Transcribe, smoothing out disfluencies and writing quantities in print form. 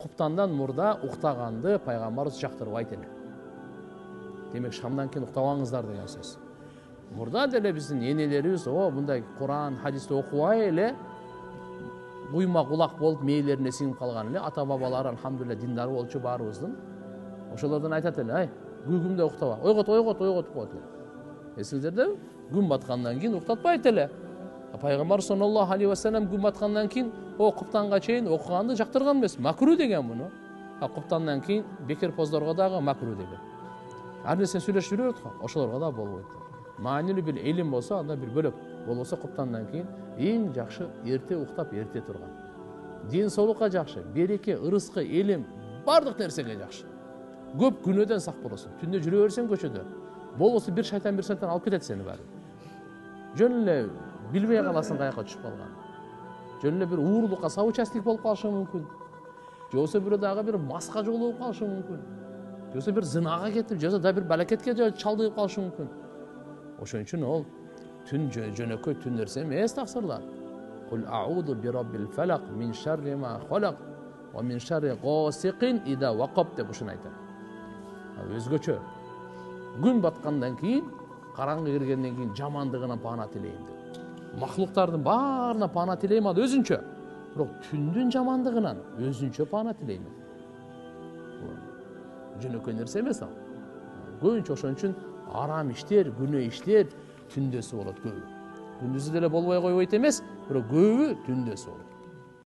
куптандан мурда уктаганды пайгамбарыбыз жактырбайт эле. Демек шамдан кийин уктабаңыздар деген сөз. Мурда деле биздин энелерибиз мындай Куран, хадисти окубай эле куйма кулак болуп мээлерине сиңип калган эле. Ата бабалар алхамдулилля диндар болчу баарыбыздын. Ошолордон айтат эле, ай, күгүмдө уктаба. Ойгот деп коет эле. Эсиңиздерде күн баткандан кийин уктатпайт эле. Пайгамбар саллаллаху алейхи ва саллям күн баткандан кийин куптанга чейин окуганды жактырган эмес. Макру деген муну. Куптандан кийин бекер поздорго дагы макру деген. Ар нерсе сүйлөшүп жүрөт го, ошолорго да болбойт. Маанилүү бир илим болсо, анда бир бөлөк. Болбосо куптандан кийин эң жакшы эрте уктап, эрте турган. Дин соолукка жакшы, береке, ырыскы, илим, бардык нерсеге жакшы. Көп күнөөдөн сак болосуң. Түндө жүрө берсең көчөдө. Болбосо бир шайтан алып кетет сени баары. Жөн эле билбей каласың каяка түшүп калган. Жөн эле бир уурулукка соучастник болуп калышың мүмкүн. Же болбосо бирөө дагы бир маска жолугуп калышың мүмкүн. Же болбосо бир зынага кетип, же болбосо да бир балакетке чалдыгып калышың мүмкүн. Ошон үчүн ол түн жөнөкөй түн нерсе эмес тafsirlar. Кул а'уду би раббил фалак мин шарри ма халак ва мин шарри гасиқин ида вақаб деп ушуну айтат. Өзгөчө. Күн баткандан кийин, караңгы киргенден кийин жамандыгынан пана тилейм деп. Махлуктардын баарына пана тилейм, ал өзүнчө. Бирок түндүн жамандыгынан өзүнчө пана тилейм. Жөнөкөй нерсе эмес ал. Көбүнчө ошон үчүн арам иштер, күнөө иштер түндөсү болот көбү. Күндүзү деле болбой койбойт эмес, бирок көбү түндөсү болот.